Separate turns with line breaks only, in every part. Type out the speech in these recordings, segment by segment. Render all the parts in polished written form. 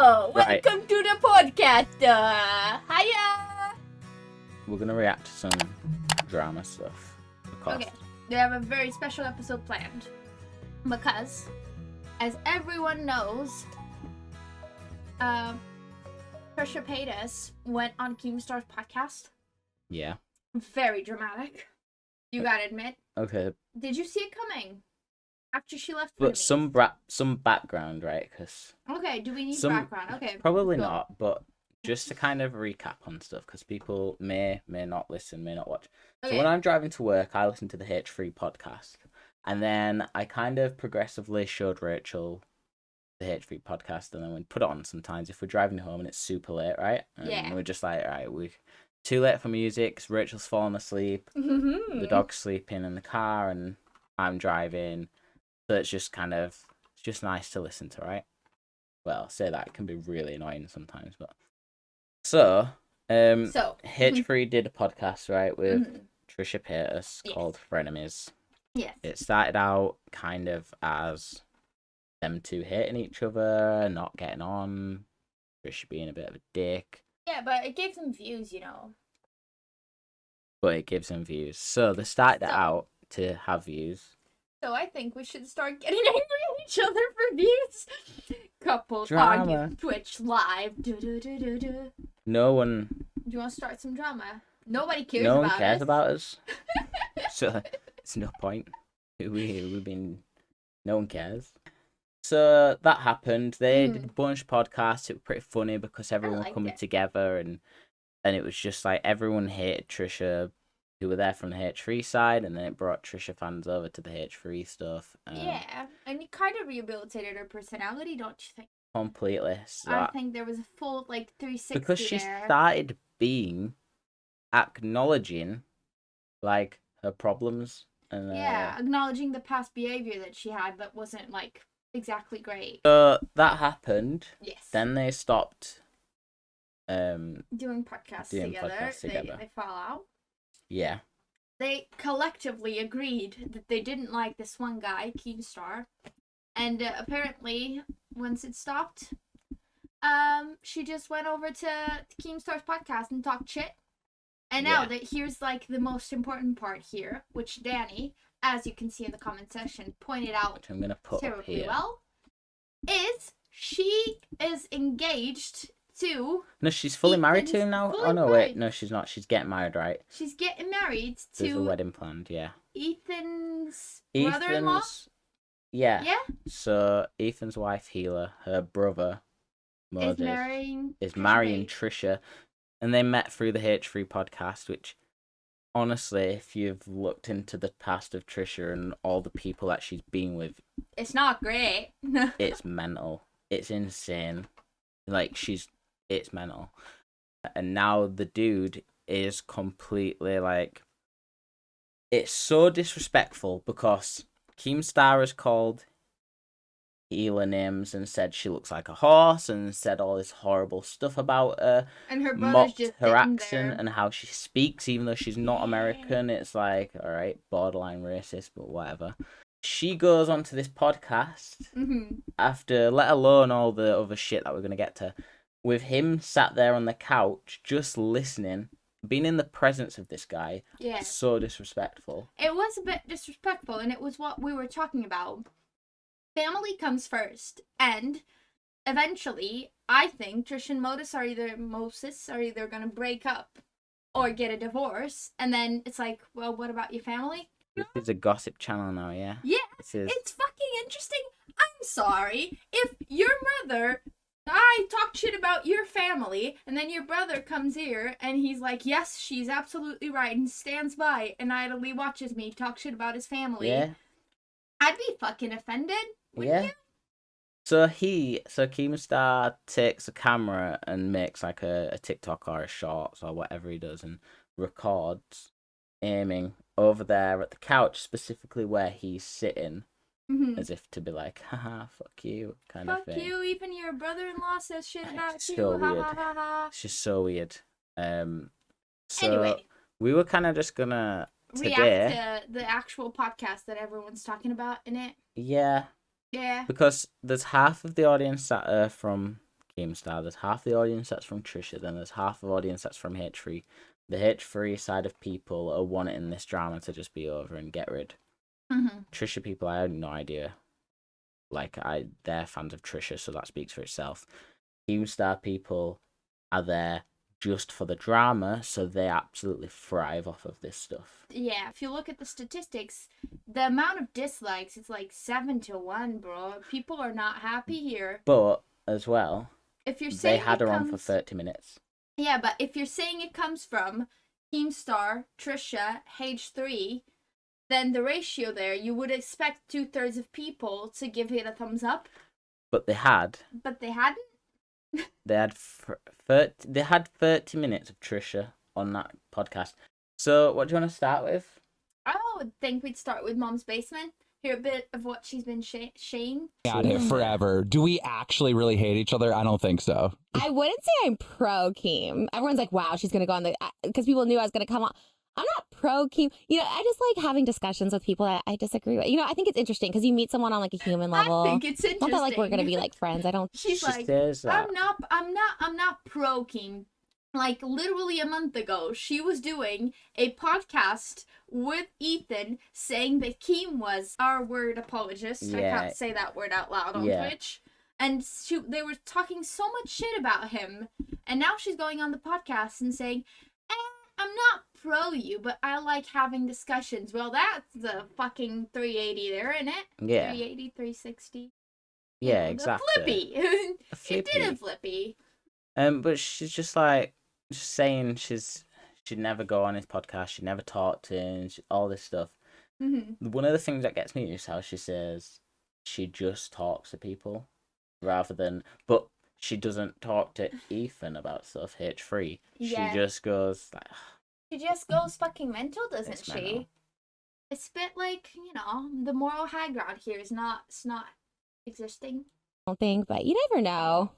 Hello,
Right.
welcome to the podcast. Hiya.
We're gonna react to some drama stuff. Of course.
Okay, we have a very special episode planned because, as everyone knows, Trisha Paytas went on Keemstar's podcast.
Yeah.
Very dramatic. You gotta admit.
Okay.
Did you see it coming? After she left.
But
Frenemies?
some background, right? Because
Okay, do we need
some-
background? Okay.
probably
go.
not. But just to kind of recap on stuff, because people may not listen, may not watch.
Okay.
So when I'm driving to work, I listen to the H3 podcast, and then I kind of progressively showed Rachel the H3 podcast, and then we put it on sometimes if we're driving home and it's super late, right? And
Yeah.
we're just like, right, we're too late for music 'cause Rachel's fallen asleep, the dog's sleeping in the car, and I'm driving. So it's just nice to listen to, right? Well, I'll say that it can be really annoying sometimes, but so H3 did a podcast, right, with Trisha Paytas called Frenemies.
Yes.
It started out kind of as them two hating each other, not getting on, Trisha being a bit of a dick.
Yeah, but it gave them views, you know.
But it gives them views. So they started it out to have views.
So I think we should start getting angry at each other for views. Couples
Drama.
argue Twitch live. Do
No one
you want to start some drama? Nobody cares
no
about
one cares
us.
about us. So it's no point. We've been no one cares. So that happened. They did a bunch of podcasts. It was pretty funny because everyone
liked
coming
it.
together and it was just like everyone hated Trisha who were there from the H3 side, and then it brought Trisha fans over to the H3 stuff.
Yeah, and you kind of rehabilitated her personality, don't you think?
Completely. So
I think there was a full 360
because she
there.
started acknowledging like her problems and
acknowledging the past behavior that she had that wasn't exactly great.
so that happened.
Yes.
Then they stopped
doing podcasts together. They fall out.
Yeah.
They collectively agreed that they didn't like this one guy, Keemstar, and apparently once it stopped, she just went over to Keemstar's podcast and talked shit. And now that here's the most important part here, which Danny, as you can see in the comment section, pointed out
Which I'm gonna put up
terribly
here.
well, she is engaged to.
No, she's fully married to him now.
Fully
Oh no,
married.
wait, no, she's not. She's getting married, right?
She's getting married
There's a
to
wedding planned, yeah.
Ethan's brother-in-law.
Yeah.
Yeah.
So Ethan's wife, Healer, her brother, Moses,
is
marrying Trisha, and they met through the H3 podcast. Which, honestly, if you've looked into the past of Trisha and all the people that she's been with,
It's not great.
it's mental. It's insane. It's mental. And now the dude is completely it's so disrespectful because Keemstar has called Healer names and said she looks like a horse and said all this horrible stuff about her.
And her brother's
Mocked
just
her
sitting
accent
there.
and how she speaks, even though she's not American. It's alright, borderline racist, but whatever. She goes onto this podcast after, let alone all the other shit that we're going to get to, with him sat there on the couch just listening, being in the presence of this guy.
Yeah.
So disrespectful.
It was a bit disrespectful, and it was what we were talking about. Family comes first, and eventually, I think Trish and Moses are either gonna break up or get a divorce, and then it's well, what about your family?
This is a gossip channel now, yeah?
Yeah,
This is...
it's fucking interesting. I'm sorry. If your brother, I talked shit about your family, and then your brother comes here, and he's like, yes, she's absolutely right, and stands by, and idly watches me talk shit about his family.
Yeah.
I'd be fucking offended, wouldn't you?
So Keemstar takes a camera and makes a TikTok or a shorts or whatever he does and records aiming over there at the couch, specifically where he's sitting, as if to be haha, fuck you, kind of thing.
Fuck you, even your brother-in-law says shit about
It's
you.
so
Ha
weird.
ha ha ha.
It's just so weird. So
Anyway.
we were kind of just gonna
React to the actual podcast that everyone's talking about in it.
Yeah.
Yeah.
Because there's half of the audience that are from Keemstar. There's half the audience that's from Trisha, then there's half the audience that's from H3. The H3 side of people are wanting this drama to just be over and get rid. Trisha people, I had no idea. Like, they're fans of Trisha, so that speaks for itself. Keemstar people are there just for the drama, so they absolutely thrive off of this stuff.
Yeah, if you look at the statistics, the amount of dislikes, it's like 7-1, bro. People are not happy here.
But, as well,
if you're saying
they had her on for 30 minutes.
Yeah, but if you're saying it comes from Keemstar, Trisha, H3, then the ratio there, you would expect 2/3 of people to give it a thumbs up.
But they had.
But they hadn't?
They had 30 minutes of Trisha on that podcast. So, what do you want to start with?
I would think we'd start with Mom's Basement. Hear a bit of what she's been saying.
Out it forever. Do we actually really hate each other? I don't think so.
I wouldn't say I'm pro Keem. Everyone's like, wow, she's going to go on the... Because people knew I was going to come on. I'm not pro Keem. You know, I just like having discussions with people that I disagree with. You know, I think it's interesting because you meet someone on like a human level.
I think it's interesting.
Not that like we're going to be like friends. I don't...
She's like, I'm not pro Keem. Like, literally a month ago, she was doing a podcast with Ethan saying that Keem was our word apologist. Yeah. I can't say that word out loud on Twitch. And they were talking so much shit about him. And now she's going on the podcast and saying, I'm not pro you, but I like having discussions. Well, that's the fucking 380 there, isn't it?
Yeah.
380, 360.
Yeah, exactly.
The flippy. It did a flippy.
But she's just like, just saying she'd never go on his podcast, she'd never talk to him, all this stuff. One of the things that gets me is how she says she just talks to people rather than, but she doesn't talk to Ethan about stuff, H3. Yeah. She just goes like...
She just goes fucking mental, doesn't she? Mental. It's a bit like, you know, the moral high ground here is not existing.
I don't think, but you never know.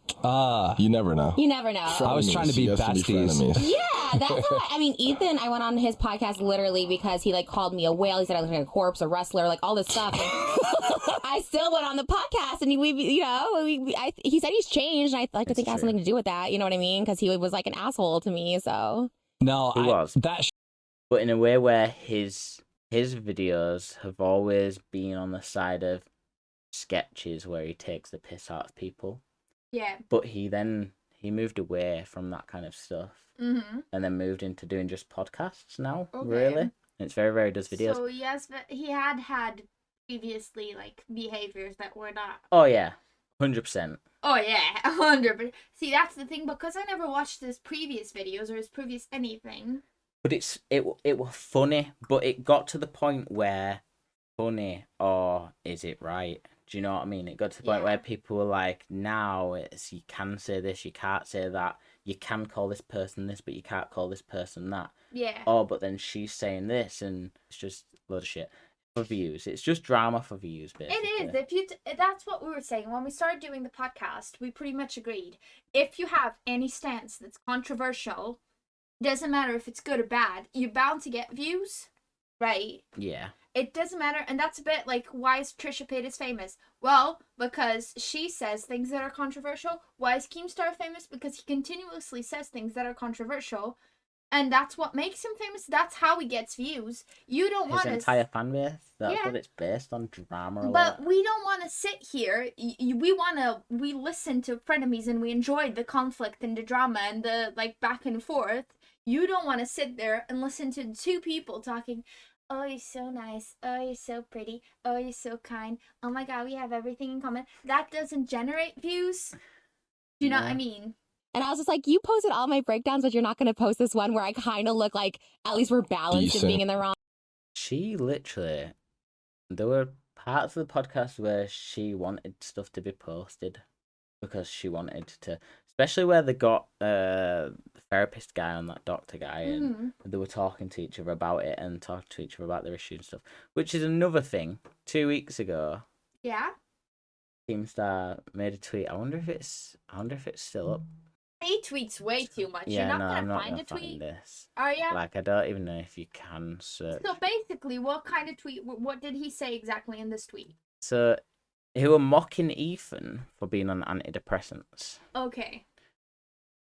You never know.
You never know.
I was trying to be besties.
Yeah, that's how I mean, Ethan, I went on his podcast literally because he like called me a whale. He said I looked like a corpse, a wrestler, like all this stuff. I still went on the podcast, and he said he's changed. And I like to think it has something to do with that. You know what I mean? Because he was like an asshole to me. So
no, he was but in a way where his videos have always been on the side of sketches where he takes the piss out of people.
Yeah.
But he moved away from that kind of stuff. And then moved into doing just podcasts now. Okay. Really, and it's very rare he does videos.
So yes, but he had previously like behaviors that were not.
Oh yeah, 100%.
Oh yeah, 100%. See, that's the thing, because I never watched his previous videos or his previous anything.
But it was funny, but it got to the point where funny or is it right? Do you know what I mean? It got to the point where people were like, now it's you can say this, you can't say that. You can call this person this, but you can't call this person that.
Yeah.
Oh, but then she's saying this, and it's just a load of shit for views. It's just drama for views, basically.
It is. That's what we were saying when we started doing the podcast. We pretty much agreed. If you have any stance that's controversial, doesn't matter if it's good or bad, you're bound to get views, right?
Yeah.
It doesn't matter, and that's a bit like, why is Trisha Paytas famous? Well, because she says things that are controversial. Why is Keemstar famous? Because he continuously says things that are controversial, and that's what makes him famous. That's how he gets views. You don't want
his entire fan base. That's what it's based on, drama.
But we don't want to sit here. We listen to Frenemies and we enjoyed the conflict and the drama and the like back and forth. You don't want to sit there and listen to two people talking. Oh, you're so nice. Oh, you're so pretty. Oh, you're so kind. Oh my God, we have everything in common. That doesn't generate views. Do you know what I mean?
And I was just like, you posted all my breakdowns, but you're not going to post this one where I kind of look like at least we're balanced and being in the wrong.
She literally, there were parts of the podcast where she wanted stuff to be posted because she wanted to, especially where they got the therapist guy and that doctor guy, and they were talking to each other about it and talking to each other about their issues and stuff, which is another thing. 2 weeks ago, Keemstar made a tweet. I wonder if it's still up.
He tweets way too much.
Yeah,
You're not
I'm
gonna
not
find
gonna
a tweet.
find this.
Are you?
Like, I don't even know if you can search.
So basically, what kind of tweet? What did he say exactly in this tweet?
So who were mocking Ethan for being on antidepressants.
Okay.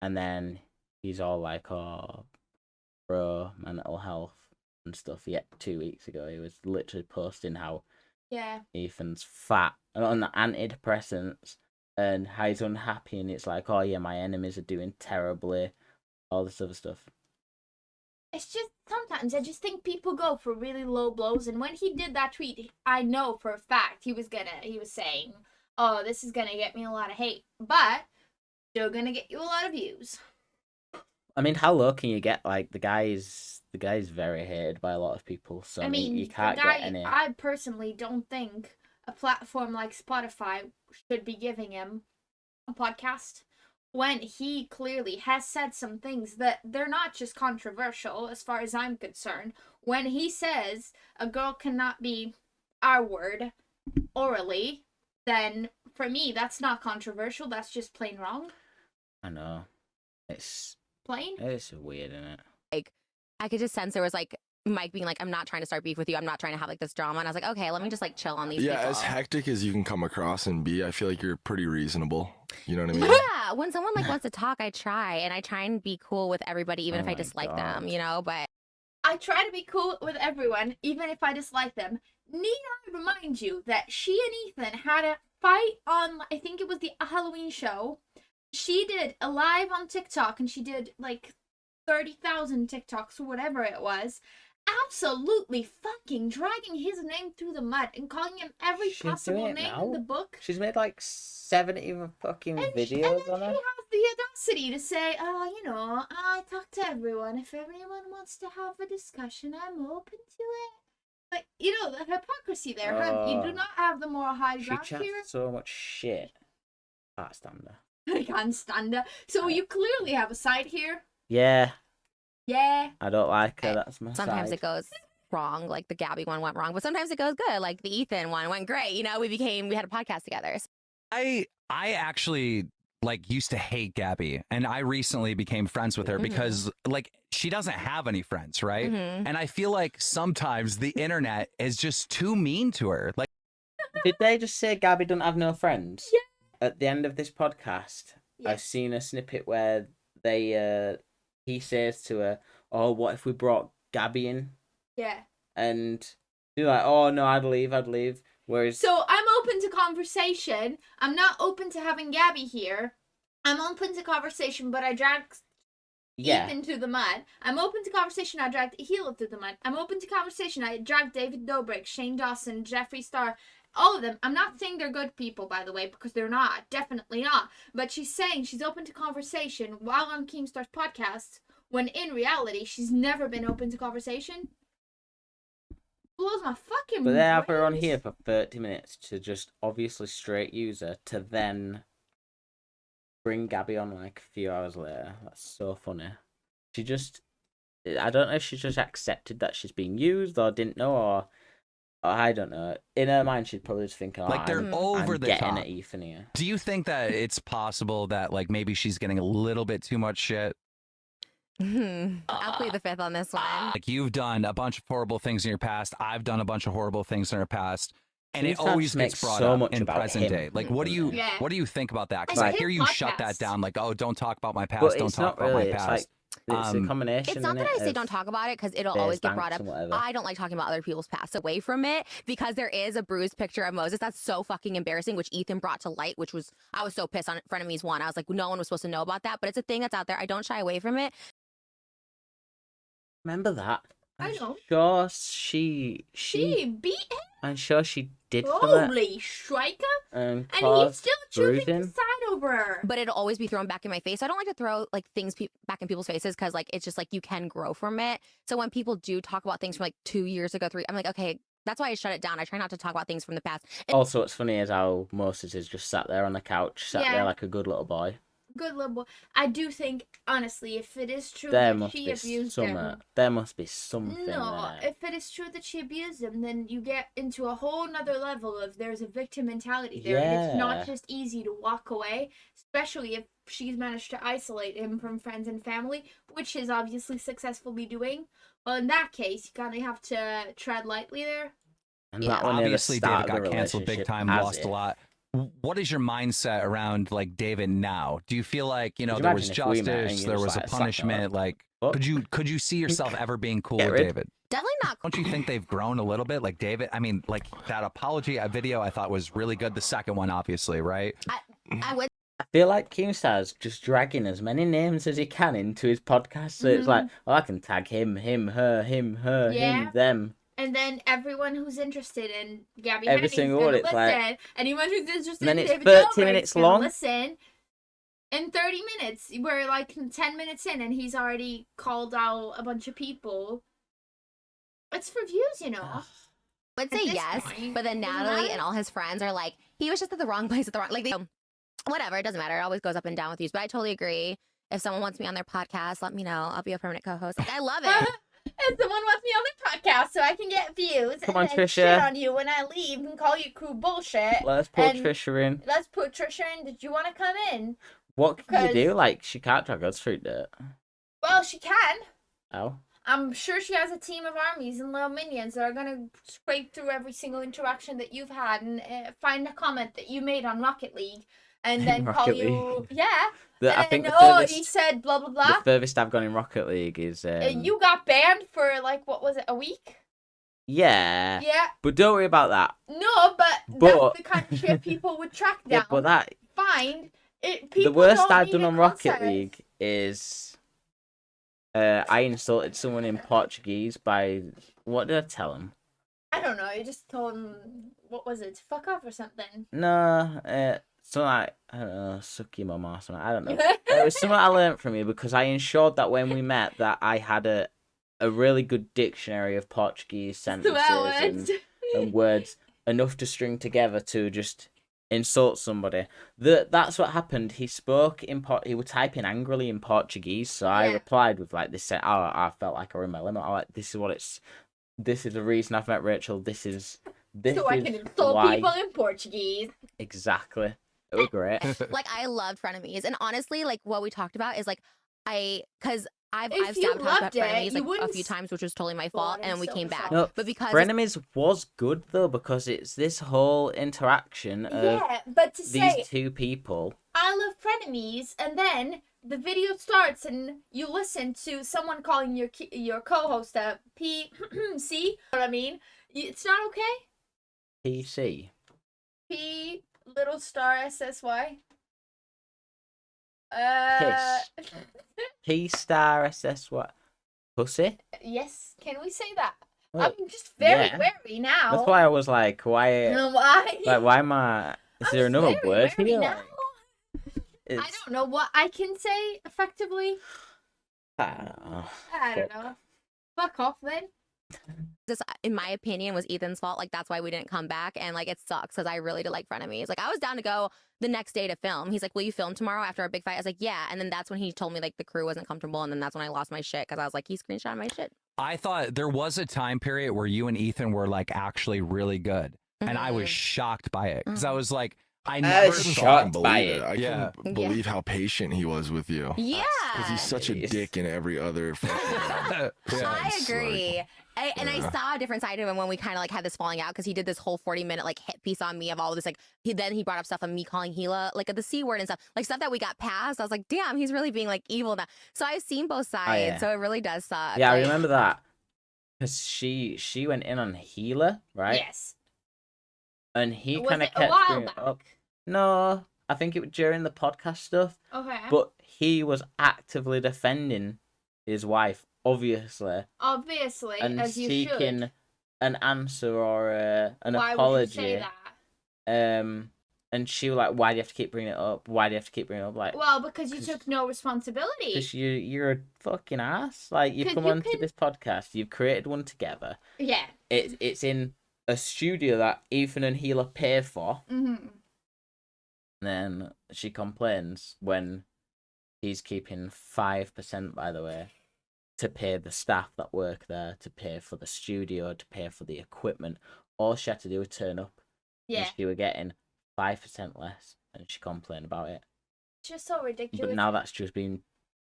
And then he's all like, oh, bro, mental health and stuff. Yet 2 weeks ago, he was literally posting how Ethan's fat and on the antidepressants and how he's unhappy. And it's like, oh, yeah, my enemies are doing terribly. All this other stuff.
It's just sometimes I just think people go for really low blows. And when he did that tweet, I know for a fact he was saying, oh, this is going to get me a lot of hate. But still going to get you a lot of views.
I mean, how low can you get? Like, the guy is very hated by a lot of people. So I mean, you can't get any.
I personally don't think a platform like Spotify should be giving him a podcast when he clearly has said some things that they're not just controversial as far as I'm concerned. When he says a girl cannot be R-word orally, then for me that's not controversial. That's just plain wrong.
I know. It's
plain.
It's weird, isn't it?
Like, I could just sense there was like Mike being like, I'm not trying to start beef with you. I'm not trying to have like this drama. And I was like, okay, let me just like chill on these people.
As hectic as you can come across and be, I feel like you're pretty reasonable. You know what I mean?
Yeah. When someone like wants to talk, I try and be cool with everybody, even if I dislike them, you know, but
I try to be cool with everyone, even if I dislike them. Need I remind you that she and Ethan had a fight on, I think it was the Halloween show. She did a live on TikTok and she did like 30,000 TikToks or whatever it was. Absolutely fucking dragging his name through the mud and calling him every possible name in the book.
She's made like 70 fucking videos on it.
She has the audacity to say, oh, you know, I talk to everyone. If everyone wants to have a discussion, I'm open to it. But, you know, the hypocrisy there, you do not have the moral high ground here.
She chats so much shit. Can't stand her.
I can't stand her. So you clearly have a side here.
Yeah.
Yeah.
I don't like her. That's my
sometimes
side.
it goes wrong. Like the Gabby one went wrong, but sometimes it goes good. Like the Ethan one went great. You know, we had a podcast together.
I actually like used to hate Gabby, and I recently became friends with her because like she doesn't have any friends, right? And I feel like sometimes the internet is just too mean to her. Like,
did they just say Gabby doesn't have no friends?
Yeah.
At the end of this podcast, I've seen a snippet where he says to her, "Oh, what if we brought Gabby in?"
Yeah.
And you're like, "Oh no, I'd leave." Whereas,
so I'm open to conversation. I'm not open to having Gabby here. I'm open to conversation, but I dragged Ethan through the mud. I'm open to conversation. I dragged Hila through the mud. I'm open to conversation. I dragged David Dobrik, Shane Dawson, Jeffree Star. All of them. I'm not saying they're good people, by the way, because they're not. Definitely not. But she's saying she's open to conversation while on Keemstar's podcast, when in reality, she's never been open to conversation. Blows my fucking
but they have her on
brains.
here for 30 minutes to just obviously straight use her to then bring Gabby on like a few hours later. That's so funny. I don't know if she just accepted that she's being used or didn't know or I don't know. In her mind, she'd probably just think,
like they're over the
getting
top.
at Ethan here.
Do you think that it's possible that like maybe she's getting a little bit too much shit?
I'll plead the fifth on this one.
Like you've done a bunch of horrible things in your past. I've done a bunch of horrible things in our past. And it always gets brought up in present day. Like, what do you think about that? Because I hear you shut that down. Like, oh, don't talk about my past. Don't talk about my past.
It's a combination.
It's not that I say don't talk about it because it'll always get brought up. I don't like talking about other people's past away from it because there is a bruised picture of Moses that's so fucking embarrassing, which Ethan brought to light, I was so pissed on Frenemies 1. I was like, no one was supposed to know about that, but it's a thing that's out there. I don't shy away from it.
Remember that?
I know.
Sure, she
beat him.
I'm sure she did.
Holy striker! And he's still choosing to side over her.
But it'll always be thrown back in my face. I don't like to throw like things back in people's faces because like it's just like you can grow from it. So when people do talk about things from like 2 years ago, 3, I'm like, okay, that's why I shut it down. I try not to talk about things from the past.
Also, what's funny is how Moses is just sat there on the couch, there like a good little boy.
Good little boy. I do think, honestly, if it is true that she abused him...
There must be something
No,
there.
if it is true that she abused him, then you get into a whole nother level of there's a victim mentality there.
Yeah.
And it's not just easy to walk away, especially if she's managed to isolate him from friends and family, which she's obviously successfully doing. Well, in that case, you kind of have to tread lightly there.
And
you
that
know.
one near the
Obviously,
start
David
of the
got canceled big
relationship
time,
has
lost
it.
a lot. What is your mindset around like David now? Do you feel like, you know,
Could you
there was
imagine if we met and
justice,
you
there
just,
was a
like, slap me
punishment? Like,
Fuck.
could you see yourself ever being cool
Get
with
rid.
David?
Definitely not.
Don't you think they've grown a little bit? Like David, I mean, like that apology video I thought was really good. The second one, obviously, right?
I would.
I feel like Keemstar's just dragging as many names as he can into his podcast. So it's like, oh, I can tag him, her, him, them.
And then everyone who's interested in Gabby
Every
Hennings's
single
gonna
one, it's
listen.
like-
Anyone who's interested
And then
in
it's
David
30
Dobrik's
minutes
gonna
long.
listen. In 30 minutes, we're like 10 minutes in, and he's already called out a bunch of people. It's for views, you know.
Would say
At this
yes,
point,
but then
doesn't
Natalie
matter.
and all his friends are like, he was just at the wrong place at the wrong, like, whatever, it doesn't matter. It always goes up and down with views, but I totally agree. If someone wants me on their podcast, let me know. I'll be a permanent co-host. Like, I love it.
And someone wants me on the podcast so I can get views.
Come
and
on,
then
Trisha.
shit on you when I leave and call you crew bullshit.
Let's put
And-
Trisha in.
Let's put Trisha in. Did you want to come in?
What can you
'cause-
do? Like, she can't drag us through dirt.
Well, she can.
Oh.
I'm sure she has a team of armies and little minions that are gonna scrape through every single interaction that you've had and find a comment that you made on Rocket League, and then call
Rocket
you,
League.
yeah.
I
And
think
then,
the
oh,
furthest,
he said blah blah
the
blah.
furthest I've gone in Rocket League is
You got banned for like what was it, a week?
yeah.
Yeah.
But don't worry about that.
No, but
But-
that's the kind of shit people would track down.
Yeah, but that
Find it.
the
People
worst
don't
I've
need
done
a
on Rocket
concept.
League is I insulted someone in Portuguese by what did I tell him?
I don't know. You just told him what was it? Fuck off or something.
No, something like I don't know, suck your mum or something. I don't know. It was something I learned from you because I ensured that when we met that I had a really good dictionary of Portuguese sentences and words enough to string together to just insult somebody. That's what happened. He spoke in he would type in angrily in Portuguese, so I
Yeah.
replied with like this. I felt like I were in my limit. I like this is what it's. This is the reason I've met Rachel. This is
So I can insult
why
people in Portuguese.
exactly. It was great.
Like, I loved Frenemies. And honestly, like, what we talked about is, like, because I've
If you
sabotaged about
loved it,
Frenemies,
you
like, a
wouldn't
few times, which was totally my
go
fault,
on and
and we
insult
came back.
yourself.
No,
But because
Frenemies was good though because it's this whole interaction of
Yeah, but to say
these two people.
I love frenemies, and then the video starts and you listen to someone calling your co-host a P. See what I mean? It's not okay.
PC.
P little star SSY.
P star SS what? Pussy?
Yes. Can we say that?
Well,
I'm just very
yeah.
wary now.
That's why I was like, why?
Why?
Like, why am I? Is there
I'm
another
very
word
wary
here?
now.
Like,
I
it's,
don't know what I can say effectively.
I don't know.
I don't know. Fuck off then.
this, in my opinion, was Ethan's fault. Like, that's why we didn't come back. And, like, it sucks because I really did like Frenemies. Like, I was down to go the next day to film. He's like, will you film tomorrow after our big fight? I was like, yeah. And then that's when he told me, like, the crew wasn't comfortable. And then that's when I lost my shit because I was like, he screenshot my shit.
I thought there was a time period where you and Ethan were like actually really good. And I was shocked by it because I was like, I never
was
saw
shocked
Couldn't
by
believe
it.
I
Yeah.
couldn't believe how patient he was with you.
Yeah.
Because he's such a
Jeez.
dick in every other fucking
I
sense,
agree. And I
yeah.
saw a different side of him when we kind of like had this falling out because he did this whole 40-minute like hit piece on me of all of this. Like, he brought up stuff of me calling Gila like the C word and stuff, like stuff that we got past. I was like, damn, he's really being like evil now. So I've seen both sides.
yeah.
So it really does suck.
Yeah, I
Like,
remember that. Because she went in on Healer, right?
Yes.
And he
Was
kind of
it a
kept
while
bringing it
back?
up. No, I think it was during the podcast stuff.
Okay.
But he was actively defending his wife, obviously,
Obviously,
and
as you
seeking
should.
an answer or an
Why
apology.
would you say that?
And she was like, "Why do you have to keep bringing it up? Why do you have to keep bringing it up?" Like,
Well, because you
'cause-
took no responsibility.
because you're a fucking ass. Like, you've
'Cause
come
you
onto
can-
this podcast, you've created one together.
Yeah.
It's in a studio that Ethan and Healer pay for.
Mm-hmm.
And then she complains when he's keeping 5%, by the way, to pay the staff that work there, to pay for the studio, to pay for the equipment. All she had to do was turn up,
Yeah.
and she were getting 5% less, and she complained about it.
It's just so ridiculous.
But now that's just been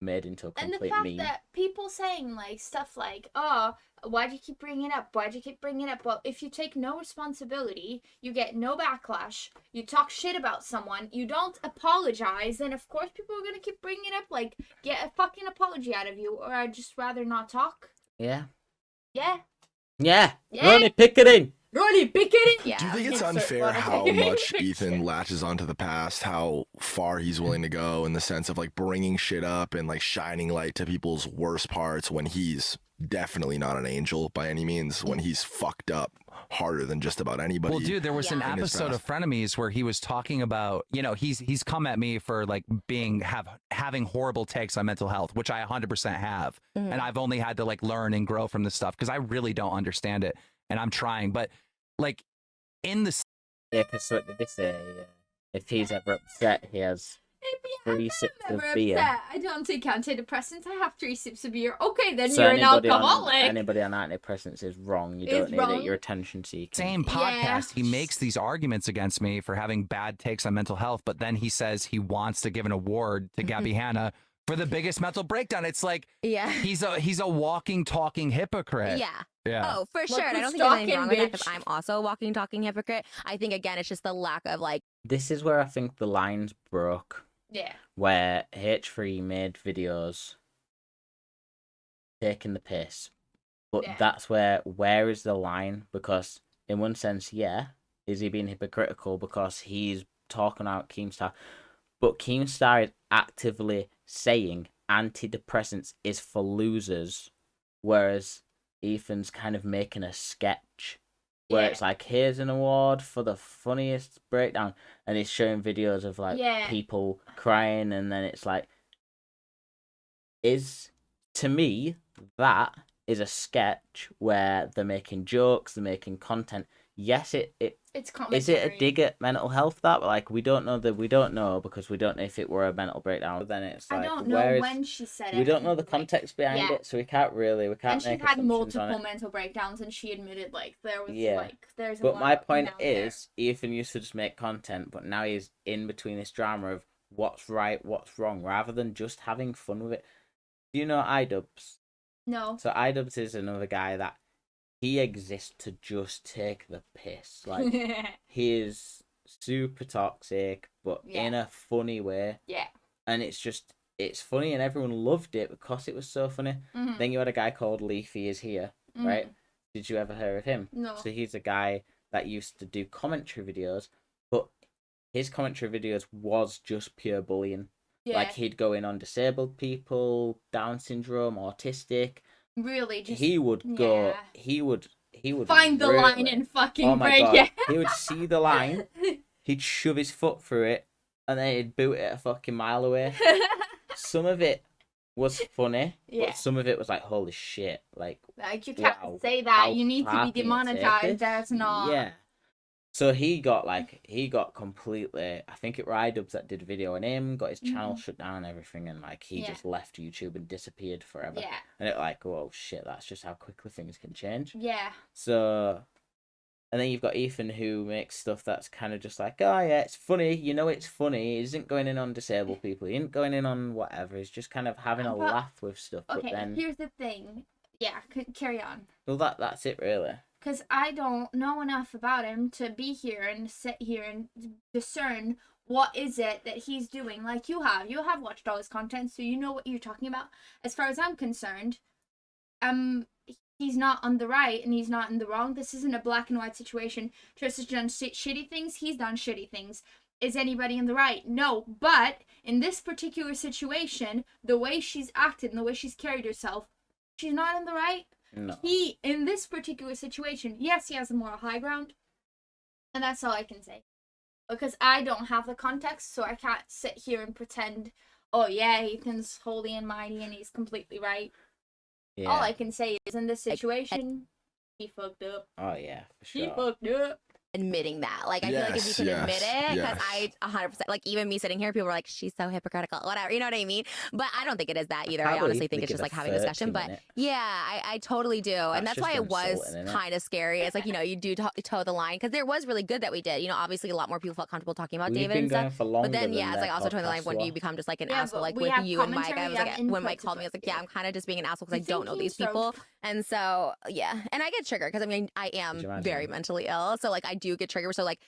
made into a
And the
complete
fact
meme.
that people saying like stuff like, "Oh, why do you keep bringing it up? Why do you keep bringing it up?" Well, if you take no responsibility, you get no backlash. You talk shit about someone, you don't apologize, then of course people are gonna keep bringing it up. Like, get a fucking apology out of you, or I'd just rather not talk.
Yeah.
Yeah.
Yeah.
Yeah.
Ronnie Pickering.
Ronnie Pickering.
Yeah.
Do you think it's
Insert
unfair
one of
how
them.
much Ethan latches onto the past, how far he's willing to go in the sense of like bringing shit up and like shining light to people's worst parts when he's definitely not an angel by any means, when he's fucked up harder than just about anybody?
Well, dude, there was an
Yeah.
episode of Frenemies where he was talking about, you know, he's come at me for like having horrible takes on mental health, which I 100% have, and I've only had to like learn and grow from this stuff because I really don't understand it, and I'm trying. But like in the
Yeah, because what did they say? If he's ever upset, he has 3 sips of beer.
I don't take antidepressants. I have 3 sips of beer. Okay, then
So
you're an
anybody
alcoholic.
anybody on antidepressants is wrong. You
Is
don't need
wrong.
it. You're attention seeking.
same podcast, he makes these arguments against me for having bad takes on mental health, but then he says he wants to give an award to Gabby Hanna for the biggest mental breakdown. It's like
Yeah.
he's a walking, talking hypocrite.
Yeah.
Yeah.
Oh, for
Look
sure. And I
who's
don't think there's anything
talking,
wrong with that because
bitch.
I'm also a walking, talking hypocrite. I think, again, it's just the lack of like,
This is where I think the lines broke.
Yeah.
Where H3 made videos taking the piss. But
Yeah.
that's where is the line? Because in one sense, yeah, is he being hypocritical because he's talking out Keemstar? But Keemstar is actively saying antidepressants is for losers, whereas Ethan's kind of making a sketch where
Yeah.
it's like, here's an award for the funniest breakdown, and he's showing videos of like
Yeah.
people crying, and then it's like, to me, that is a sketch where they're making jokes, they're making content. Yes,
It's commentary.
is it a dig at mental health? That like we don't know because we don't know if it were a mental breakdown. But then it's like,
I don't know
where is,
when she said it.
we don't know the
like,
context behind
yeah.
it, so we can't
And she
make
had
assumptions on
multiple
it.
mental breakdowns, and she admitted like there was
Yeah.
like there's. A
But
lot
my
up and
point
down there.
is, Ethan used to just make content, but now he's in between this drama of what's right, what's wrong, rather than just having fun with it. Do you know iDubbbz?
No.
So iDubbbz is another guy that he exists to just take the piss. Like he is super toxic, but
Yeah.
in a funny way.
Yeah.
And it's funny, and everyone loved it because it was so funny.
Mhm.
Then you had a guy called Leafy is Here,
Mhm.
right? Did you ever hear of him?
No.
So he's a guy that used to do commentary videos, but his commentary videos was just pure bullying.
Yeah.
Like he'd go in on disabled people, Down syndrome, autistic.
Really, just
He would go.
yeah.
He would
find the
really-
line and fucking
Oh my
break
god!
it.
He would see the line. He'd shove his foot through it, and then he'd boot it a fucking mile away. Some of it was funny,
Yeah.
but some of it was like, holy shit! Like,
Like you can't
wow,
say that.
how
You need to
far
be
can you take
demonetized.
this?
That's not.
Yeah. So he got completely. I think it were iDubbbz that did a video on him, got his channel shut down and everything, and like he
Yeah.
just left YouTube and disappeared forever.
Yeah.
And it like, oh shit, that's just how quickly things can change.
Yeah.
So, and then you've got Ethan who makes stuff that's kind of just like, oh yeah, it's funny. You know, it's funny. He isn't going in on disabled people. He isn't going in on whatever. He's just kind of having a
But-
laugh with stuff.
Okay.
But then,
Here's the thing. Yeah. Carry on.
well, that's it really.
Because I don't know enough about him to be here and sit here and discern what is it that he's doing. Like you have watched all his content, so you know what you're talking about. As far as I'm concerned, he's not on the right and he's not in the wrong. This isn't a black and white situation. Trista's done shitty things. He's done shitty things. Is anybody in the right? No. But in this particular situation, the way she's acted and the way she's carried herself, she's not in the right.
No.
He, in this particular situation, yes, he has a moral high ground. And that's all I can say. Because I don't have the context, so I can't sit here and pretend, oh yeah, Ethan's holy and mighty and he's completely right.
Yeah.
All I can say is in this situation, he fucked up.
Oh yeah, for
He
sure.
fucked up.
admitting that. Like, I feel like if you can admit it, because
yes.
I 100%, like, even me sitting here, people were like, she's so hypocritical, whatever, you know what I mean? But I don't think it is that either. I honestly think it's just like having a discussion. But yeah, I totally do. And that's why it was kind of scary. It's like, you know, you do toe the line, because there was really good that we did. You know, obviously a lot more people felt comfortable talking about David and stuff. But then, yeah, it's like also towing the line when you become just like an asshole, like with you and Mike. I was like, when Mike called me, I was like, yeah, I'm kind of just being an asshole because I don't know these people. And so, yeah. And I get triggered because I mean, I am very mentally ill. So like, I do get triggered. So like,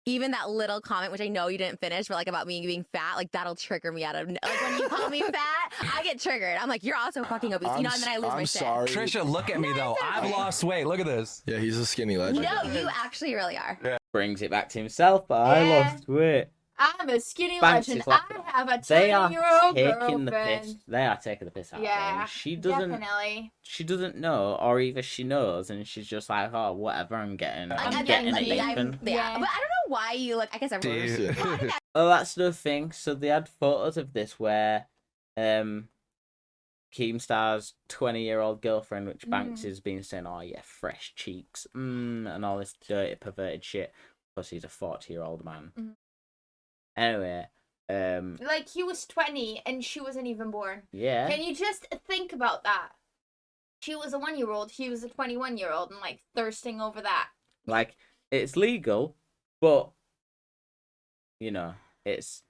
even that little comment, which I know you didn't finish, but like about me being fat, like that'll trigger me out of, like when you call me fat, I get triggered. I'm like, you're also fucking obese, you know, and then I lose my shit.
Trisha, look at me though. I've lost weight. Look at this.
Yeah, he's a skinny legend.
No, you actually really are.
Yeah.
Brings it back to himself, but I lost weight.
I'm a skinny
Banks
legend.
like,
I have a
they are
20-year-old
taking the
girlfriend.
piss. They are taking the piss out of her. She doesn't.
Definitely.
She doesn't know, or either she knows, and she's just like, "Oh, whatever. I'm getting it, Ethan."
Yeah, but I don't know why you like. I guess everyone.
Oh, that's the thing. So they had photos of this where, Keemstar's 20-year-old girlfriend, which Banks has been saying, "Oh yeah, fresh cheeks, and all this dirty, perverted shit," because he's a 40-year-old man. Anyway,
like he was 20 and she wasn't even born.
Yeah.
Can you just think about that? She was a 1-year-old, he was a 21-year-old, and like thirsting over that.
Like, it's legal, but you know, he's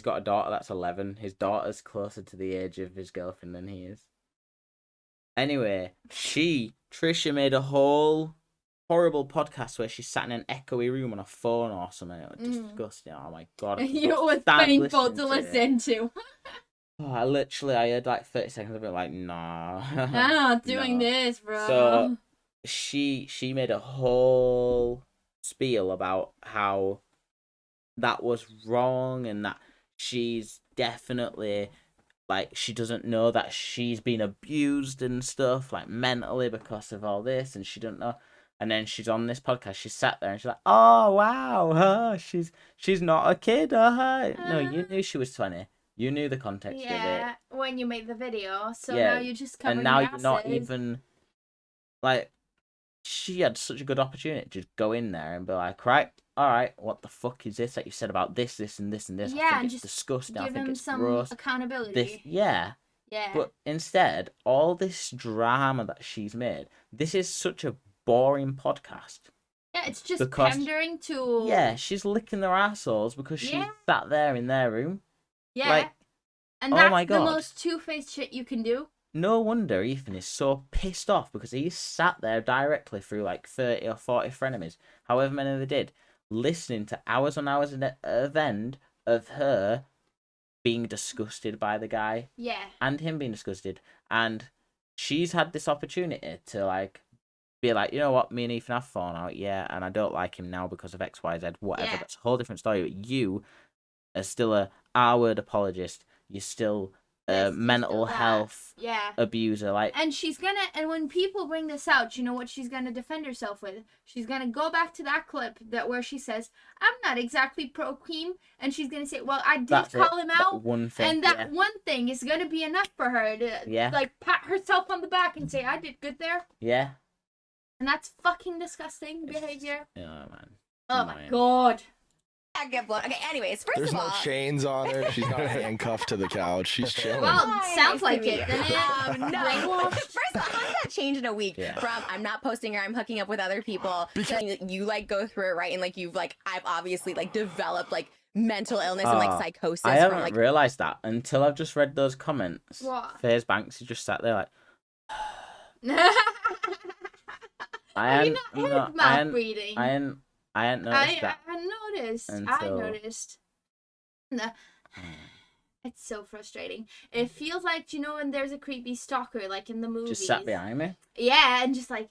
got a daughter that's 11. His daughter's closer to the age of his girlfriend than he is. Anyway, Trisha made a whole horrible podcast where she sat in an echoey room on a phone or something. It was disgusting. Oh my god.
It was painful to listen to.
Oh, I heard like 30 seconds of it, like, nah.
I'm not doing this, bro.
So she made a whole spiel about how that was wrong and that she's definitely, like, she doesn't know that she's been abused and stuff, like, mentally because of all this, and she doesn't know. And then she's on this podcast. She sat there and she's like, "Oh wow, she's not a kid." No, you knew she was 20. You knew the context of it.
Yeah, when you made the video. So now you just cover.
And now
your
you're not
asses.
even like. She had such a good opportunity to just go in there and be like, "Right, all right, what the fuck is this that you said about this, this, and this, and this?
Yeah,
I think
and
it's
just
disgusting. I
give
think
him
it's
some
gross.
accountability.
This, yeah."
Yeah.
But instead, all this drama that she's made, this is such a boring podcast.
Yeah, it's just pandering to.
Yeah, she's licking their assholes because she sat there in their room.
Yeah.
Like,
and
oh
that's
my God.
the most two-faced shit you can do.
No wonder Ethan is so pissed off because he sat there directly through like 30 or 40 frenemies, however many they did, listening to hours on hours of end of her being disgusted by the guy.
Yeah.
And him being disgusted. And she's had this opportunity to like be like, you know what, me and Ethan have fallen out, yeah, and I don't like him now because of X, Y, Z, whatever.
Yeah.
That's a whole different story. But you are still a R-word apologist. You're still mental health abuser. Like,
and she's gonna, and when people bring this out, you know what she's gonna defend herself with? She's gonna go back to that clip where she says, "I'm not exactly pro Keem," and she's gonna say, "Well, I did call him out,"
one thing,
and that one thing is gonna be enough for her to like pat herself on the back and say, "I did good there."
Yeah.
And that's fucking disgusting behavior.
Yeah, man.
Oh my God.
I get blown. Okay, anyways, first
There's
of all,
no chains on her. She's not handcuffed to the couch. She's chilling.
Well, sounds like it.
No. First of all, how did that change in a week from I'm not posting or I'm hooking up with other people to you like go through it, right? And like you've like I've obviously like developed like mental illness and like psychosis.
I haven't
from, like,
realised that until I've just read those comments.
What?
FaZe Banks, he just sat there like
I hadn't reading.
I hadn't noticed that.
I noticed. It's so frustrating. It feels like, you know, when there's a creepy stalker, like in the movies.
Just sat behind me.
Yeah, and just like.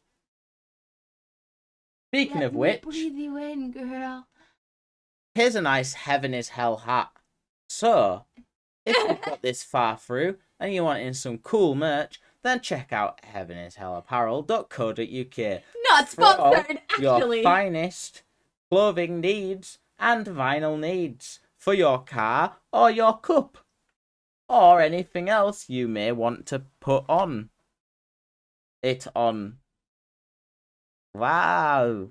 Speaking of which,
breathe you in, girl.
Here's a nice Heaven is Hell hat. So, if you've got this far through and you want in some cool merch, then check out heavenishellapparel.co.uk.
Not sponsored,
your finest clothing needs and vinyl needs for your car or your cup or anything else you may want to put on it on. Wow.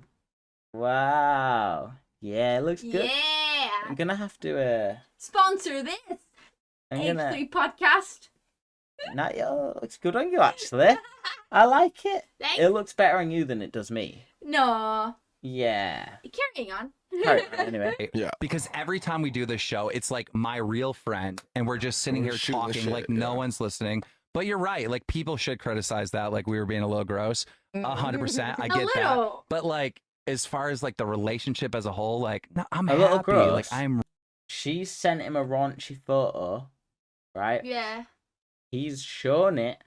Wow. Yeah, it looks good.
Yeah.
I'm gonna have to
Sponsor this
I'm gonna
H3 podcast.
not yo, looks good on you actually. I like it.
Thanks.
It looks better on you than it does me.
No.
Yeah.
Carrying on.
Carry on, anyway.
Yeah.
Because every time we do this show, it's like my real friend, and we're just sitting
We're
here
shooting the
talking
shit,
like no
yeah.
one's listening. But you're right. Like people should criticize that. Like we were being a little gross. 100%. I
A
get that.
little.
But like as far as like the relationship as a whole, like no, I'm
A little
happy. Like
gross.
I'm.
She sent him a raunchy photo, right?
Yeah.
He's shown it.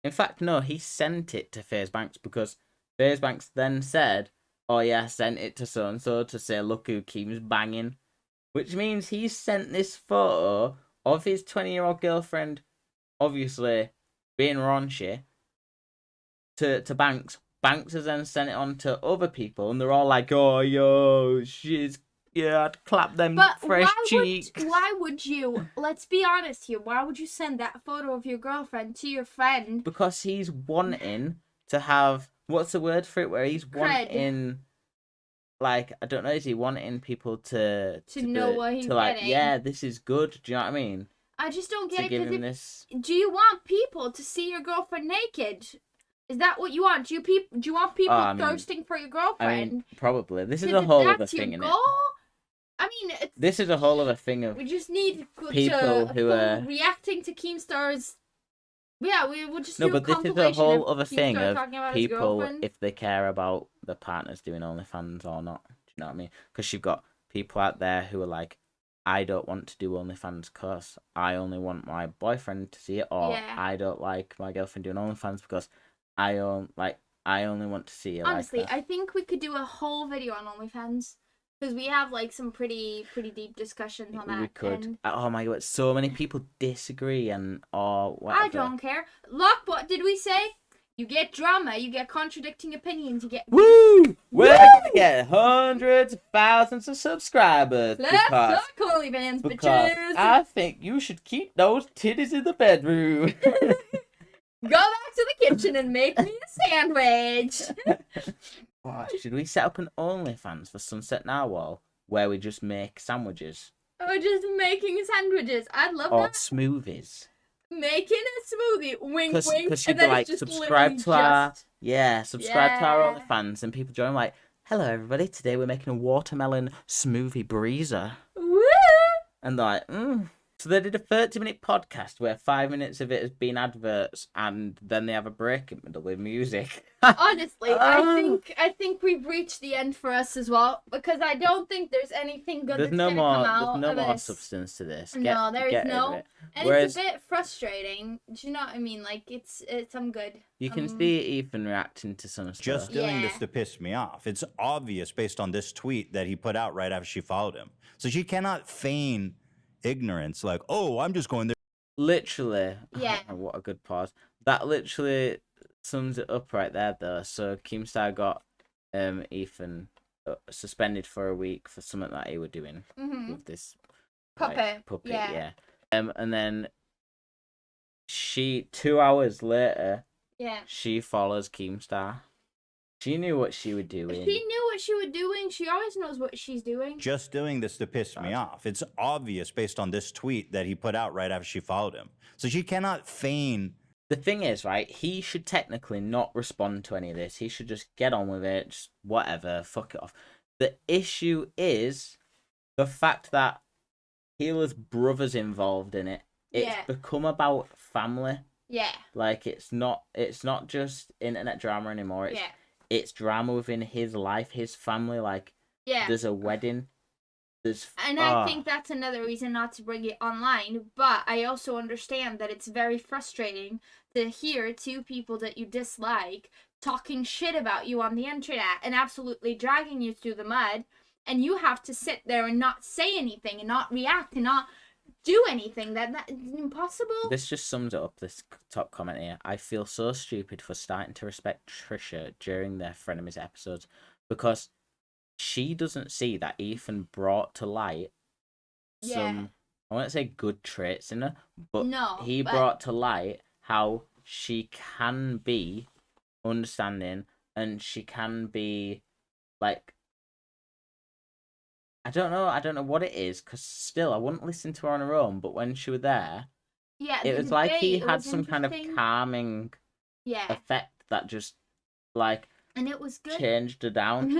In fact, no, he sent it to FaZe Banks because FaZe Banks then said, "Oh yeah, I sent it to so and so to say, look who keeps banging," which means he sent this photo of his 20-year-old girlfriend, obviously being raunchy, to Banks. Banks has then sent it on to other people, and they're all like, "Oh yo, I'd clap them
But
fresh cheeks."
why would you, let's be honest here, why would you send that photo of your girlfriend to your friend?
Because he's wanting to have, what's the word for it, where he's wanting, like, I don't know, is he wanting people to
know what he's
to like,
getting.
yeah, this is good, do you know what I mean?
I just don't
To
get it,
give him
because
this,
do you want people to see your girlfriend naked? Is that what you want? Do you want people
I mean-
thirsting for your
I
girlfriend?
mean, probably. This is
Because
a whole
if
other
that's your
thing, innit?
goal, I mean,
This is a whole other thing of
we just need
people who are
reacting to Keemstar's. Yeah, we would just
no,
do
but
a
this is a
compilation
whole
of
other thing
Keemstar
of
talking about his
people
girlfriend.
if they care about the partners doing OnlyFans or not. Do you know what I mean? Because you've got people out there who are like, I don't want to do OnlyFans because I only want my boyfriend to see it, or
Yeah.
I don't like my girlfriend doing OnlyFans because I only want to see it.
Honestly,
like that.
I think we could do a whole video on OnlyFans because we have like some pretty deep discussions on that.
We could.
And
Oh my god, so many people disagree and or whatever.
I don't care. Look, what did we say? You get drama, you get contradicting opinions, you get.
Woo! We're gonna get hundreds of thousands of subscribers
Let's
because
talk OnlyFans,
because
bitches.
I think you should keep those titties in the bedroom.
Go back to the kitchen and make me a sandwich.
Oh, should we set up an OnlyFans for Sunset Narwhal where we just make sandwiches
Or just making sandwiches. I'd love
or
that.
smoothies?
Making a smoothie. Wink, wink.
Because
And
you'd be
then
like,
it's just
subscribe to
literally
our
just-
subscribe to our
Yeah.
OnlyFans, and people join like, hello everybody, today we're making a watermelon smoothie breezer,
Woo!
and they're like, So they did a 30-minute podcast where 5 minutes of it has been adverts, and then they have a break in the middle with music.
Honestly,
Oh.
I think we've reached the end for us as well because I don't think there's anything good
There's
that's
no
gonna
more.
come
There's
out
no
of
more
this.
substance to this.
No, there is
get rid of
no.
it.
And
Whereas
it's a bit frustrating. Do you know what I mean? Like it's I'm good.
you can see Ethan reacting to some stuff.
Just doing
Yeah.
this to piss me off. It's obvious based on this tweet that he put out right after she followed him. So she cannot feign ignorance like, oh, I'm just going there.
Literally.
Yeah.
What a good pause. That literally sums it up right there, though. So Keemstar got Ethan suspended for a week for something that he was doing with this
Puppet.
puppet.
Yeah.
Yeah. And then 2 hours later,
Yeah.
she follows Keemstar. She knew what she was doing.
She knew what she was doing. She always knows what she's doing.
Just doing this to piss me off. It's obvious based on this tweet that he put out right after she followed him. So she cannot feign.
The thing is, right, he should technically not respond to any of this. He should just get on with it, just whatever, fuck it off. The issue is the fact that Healer's brother's involved in it. It's
Yeah.
become about family.
Yeah.
Like it's not just internet drama anymore.
Yeah.
It's drama within his life, his family. Like
Yeah.
there's a wedding.
And I think that's another reason not to bring it online. But I also understand that it's very frustrating to hear two people that you dislike talking shit about you on the internet and absolutely dragging you through the mud. And you have to sit there and not say anything and not react and not do anything. That's impossible.
This just sums it up, this top comment here. I feel so stupid for starting to respect Trisha during their Frenemies episodes because she doesn't see that Ethan brought to light some, I won't say good traits in her, but he brought to light how she can be understanding and she can be like I don't know what it is, because still, I wouldn't listen to her on her own, but when she was there,
Yeah,
it
the
was like he
debate
had
was
some kind of
interesting.
calming
Yeah,
effect that just, like,
and it was good.
changed her down.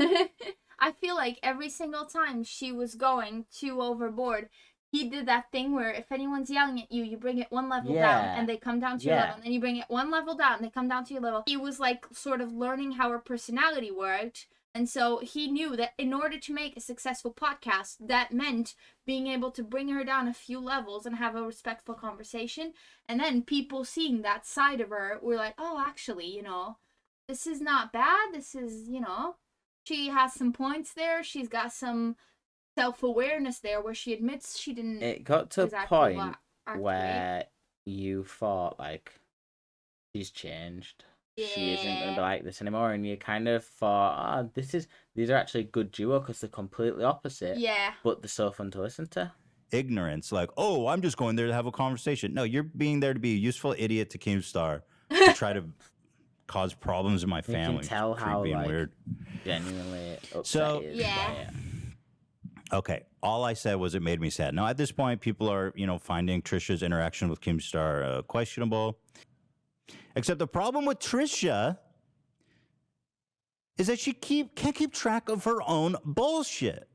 I feel like every single time she was going too overboard, he did that thing where if anyone's yelling at you, you bring it one level down
Yeah.
and they come down to your
Yeah.
level. And then you bring it one level down and they come down to your level. He was like sort of learning how her personality worked. And so he knew that in order to make a successful podcast, that meant being able to bring her down a few levels and have a respectful conversation. And then people seeing that side of her were like, oh, actually, you know, this is not bad. This is, you know, she has some points there. She's got some self-awareness there where she admits she didn't.
It got to a
exactly
point
act
where you thought, like, she's changed. She isn't going to be like this anymore. And you kind of thought, these are actually a good duo because they're completely opposite.
Yeah.
But they're so fun to listen to.
Ignorance, like, oh, I'm just going there to have a conversation. No, you're being there to be a useful idiot to Keemstar to try to cause problems in my family.
You can tell
It's
how,
creepy and
like,
weird.
genuinely upset
So-
he is
Yeah.
by it.
Okay, all I said was it made me sad. Now, at this point, people are, finding Trisha's interaction with Keemstar questionable. Except the problem with Trisha is that she can't keep track of her own bullshit.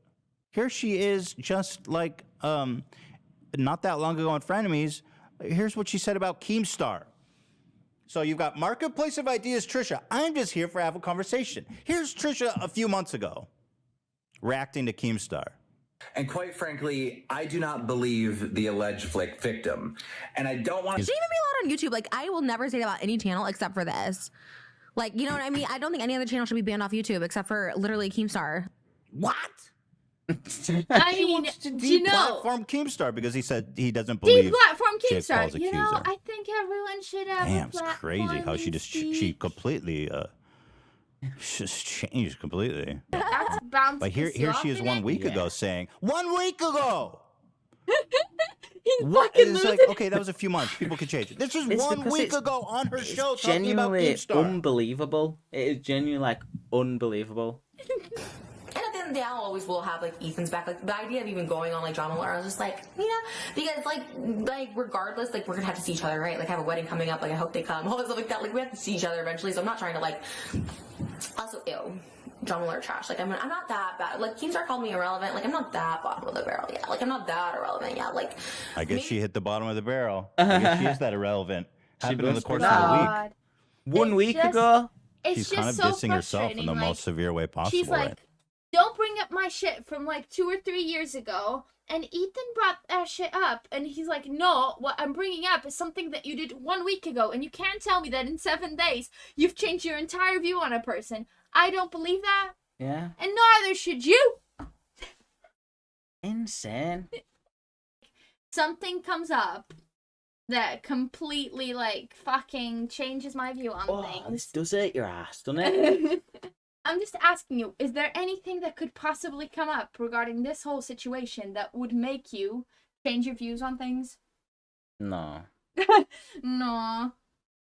Here she is, just like not that long ago on Frenemies. Here's what she said about Keemstar. So you've got Marketplace of Ideas, Trisha. I'm just here for have a conversation. Here's Trisha a few months ago, reacting to Keemstar.
And quite frankly, I do not believe the alleged victim. And I don't want to.
She even be allowed on YouTube. Like, I will never say that about any channel except for this. Like, you know what I mean? I don't think any other channel should be banned off YouTube except for literally Keemstar.
What?
I
He
mean,
wants to
do you know?
deplatform Keemstar because he said he doesn't believe
Deplatform
Jake Paul's
Keemstar. You know,
accuser.
I think everyone should have.
Damn,
a
it's crazy how
platform
she
and
just she
speak.
completely just changed completely.
That's bound to
But here
piss you
she
off,
is
innit?
1 week ago saying 1 week ago.
He's
What?
fucking
It's like,
losing.
okay, that was a few months. People could change it. This was
It's
1
because
week
it's-
ago on her
It's
show talking about
genuinely
Keemstar.
unbelievable. It is genuinely, like, unbelievable.
And at the end of the day, I always will have, like, Ethan's back. Like, the idea of even going on, like, Drama Lore, I was just like, you know, because, like, regardless, like, we're gonna have to see each other, right? Like, I have a wedding coming up, like, I hope they come, all this stuff like that. Like, we have to see each other eventually, so I'm not trying to, like, also, ew, Drama Lore trash. Like, I'm not that bad. Like, Keemstar called me irrelevant. Like, I'm not that bottom of the barrel yet. Like, I'm not that irrelevant yet. Like,
I guess she hit the bottom of the barrel. I guess she is that irrelevant. Happened in the
must
course
be
of a
that.
week.
God.
One
It's
week
just-
ago,
It's
She's
just
kind of
so
dissing herself in
frustrating,
the
like,
most severe way possible.
she's like,
right?
don't bring up my shit from like 2 or 3 years ago. And Ethan brought that shit up. And he's like, no, what I'm bringing up is something that you did 1 week ago. And you can't tell me that in 7 days you've changed your entire view on a person. I don't believe that.
yeah,
And neither should you.
insane.
Something comes up that completely like fucking changes my view on
Oh, this
things.
does hurt your ass, doesn't it?
I'm just asking you, is there anything that could possibly come up regarding this whole situation that would make you change your views on things?
No,
No.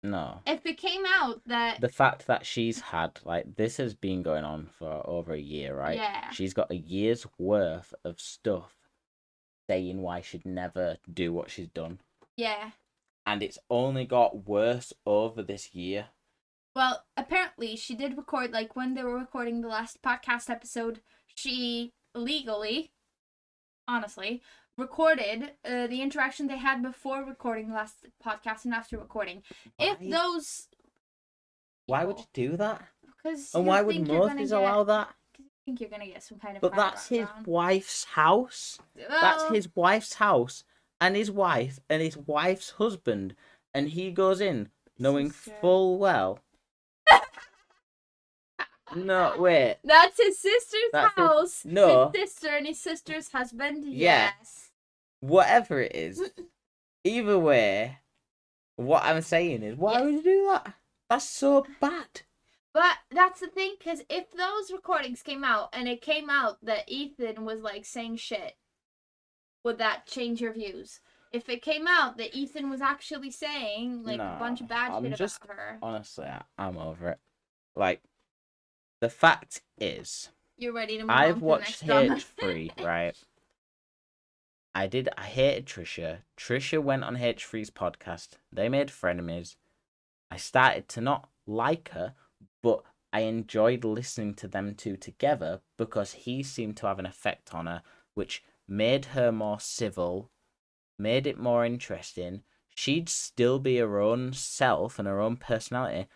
no.
If it came out that
The fact that she's had, like, this has been going on for over a year, right?
Yeah.
She's got a year's worth of stuff saying why she'd never do what she's done.
yeah.
And it's only got worse over this year.
Well, apparently she did record, like when they were recording the last podcast episode, she illegally, honestly, recorded the interaction they had before recording the last podcast and after recording. If
Why?
those,
Why would you do that?
because
And why would Murphys allow that?
I think you're gonna get some kind of.
But
fire
that's his
background.
wife's house. That's
Well,
his wife's house and his wife and his wife's husband. And he goes in knowing
Sister.
full well. No, wait.
That's his sister's
That's his-
house.
no.
His sister and his sister's husband.
Yeah.
Yes.
Whatever it is. Either way, what I'm saying is, why
Yes.
would you do that? That's so bad.
But that's the thing, because if those recordings came out and it came out that Ethan was like saying shit, would that change your views? If it came out that Ethan was actually saying like a bunch of
No,
bad
I'm
shit
just-
about her,
Honestly, I'm over it. Like, the fact is,
You're ready to move on
I've
to the
watched
next drama.
H3, right? I hated Trisha. Trisha went on H3's podcast. They made frenemies. I started to not like her, but I enjoyed listening to them two together because he seemed to have an effect on her, which made her more civil, made it more interesting. She'd still be her own self and her own personality,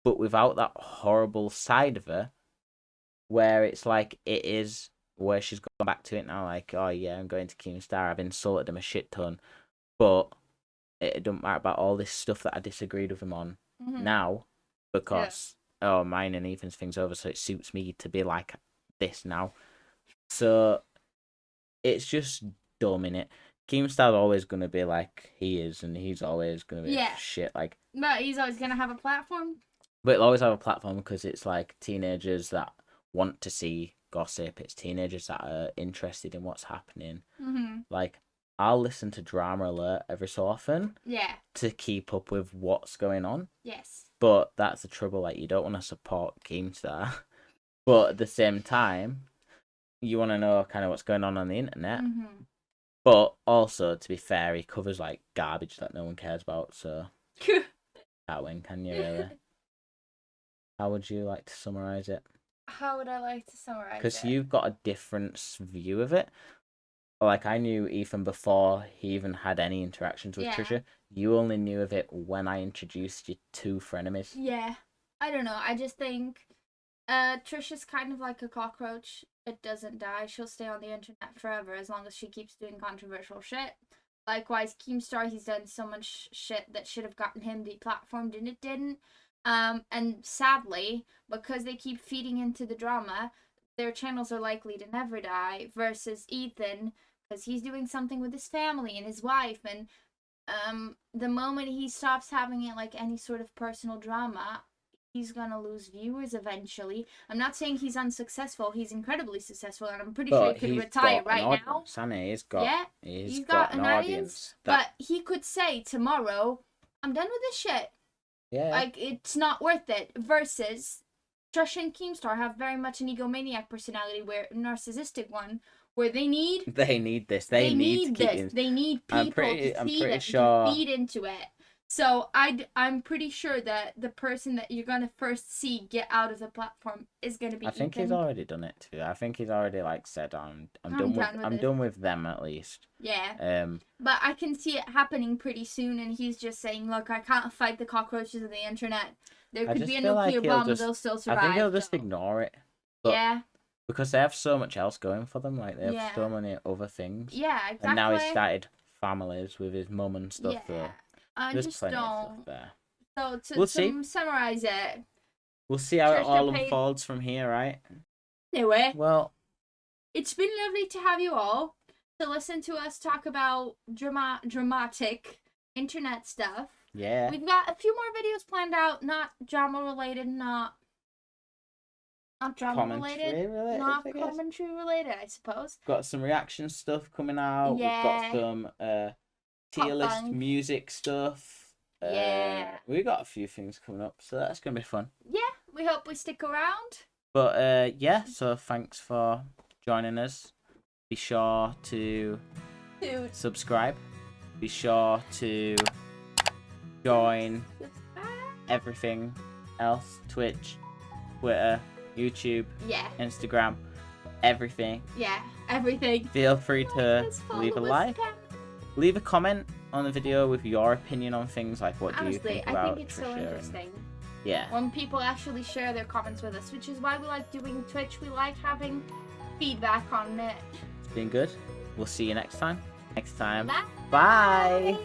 but without that horrible side of her, where it's like it is, where she's gone back to it now, like, oh yeah, I'm going to Keemstar, I've insulted him a shit ton, but it don't matter about all this stuff that I disagreed with him on now, because mine and Ethan's thing's over, so it suits me to be like this now. So it's just dumb, innit? Keemstar's always gonna be like he is, and he's always gonna be shit. Like,
but he's always gonna have a platform.
But it'll always have a platform because it's like teenagers that want to see gossip. It's teenagers that are interested in what's happening. Like, I'll listen to Drama Alert every so often.
Yeah.
To keep up with what's going on.
Yes.
But that's the trouble. Like, you don't want to support Keemstar, but at the same time, you want to know kind of what's going on the internet. But also, to be fair, he covers like garbage that no one cares about. So can't win, can you? Really? How would you like to summarize it?
How would I like to summarize it?
Because you've got a different view of it. Like, I knew Ethan before he even had any interactions with Trisha. You only knew of it when I introduced you to Frenemies.
Yeah. I don't know. I just think Trisha's kind of like a cockroach. It doesn't die. She'll stay on the internet forever as long as she keeps doing controversial shit. Likewise, Keemstar, he's done so much shit that should have gotten him deplatformed and it didn't. And sadly, because they keep feeding into the drama, their channels are likely to never die, versus Ethan, because he's doing something with his family and his wife, and the moment he stops having it like any sort of personal drama, he's gonna lose viewers eventually. I'm not saying he's unsuccessful. He's incredibly successful, and I'm pretty sure he could retire right now.
Sammy, he's got
an audience. But he could say tomorrow, I'm done with this shit.
Yeah.
Like, it's not worth it. Versus Trisha and Keemstar have very much an egomaniac personality, where narcissistic one, where they need
this. They need this. They need people
to feed into it. So I'm pretty sure that the person that you're gonna first see get out of the platform is gonna be.
I think
Ethan.
he's already done it too. I think he's already like said, I'm done with them at least.
Yeah. But I can see it happening pretty soon, and he's just saying, look, I can't fight the cockroaches of the internet. There could be a nuclear bomb, they'll still survive.
I think he'll just ignore it.
Yeah.
Because they have so much else going for them. Like, they have so many other things.
Yeah, exactly.
And now he's started families with his mum and stuff.
Yeah. I
There's
just
plenty of
don't.
stuff there.
So
We'll
to summarize it.
We'll see how it all
Trisha
unfolds from here, right?
Anyway.
Well,
it's been lovely to have you all to listen to us talk about dramatic internet stuff.
Yeah.
We've got a few more videos planned out, not drama related, not drama related, not commentary related, I suppose.
Got some reaction stuff coming out.
Yeah.
We've got some tier list music stuff. We got a few things coming up, so that's gonna be fun.
Yeah, we hope we stick around.
But so thanks for joining us. Be sure to subscribe. Be sure to join everything else: Twitch, Twitter, YouTube, Instagram, everything.
Yeah, everything.
Feel free to leave a like. Leave a comment on the video with your opinion on things, like what do you think about
I think it's
Trisha
so interesting.
Yeah.
When people actually share their comments with us, which is why we like doing Twitch. We like having feedback on it.
It's been good. We'll see you next time.
Bye.
Bye.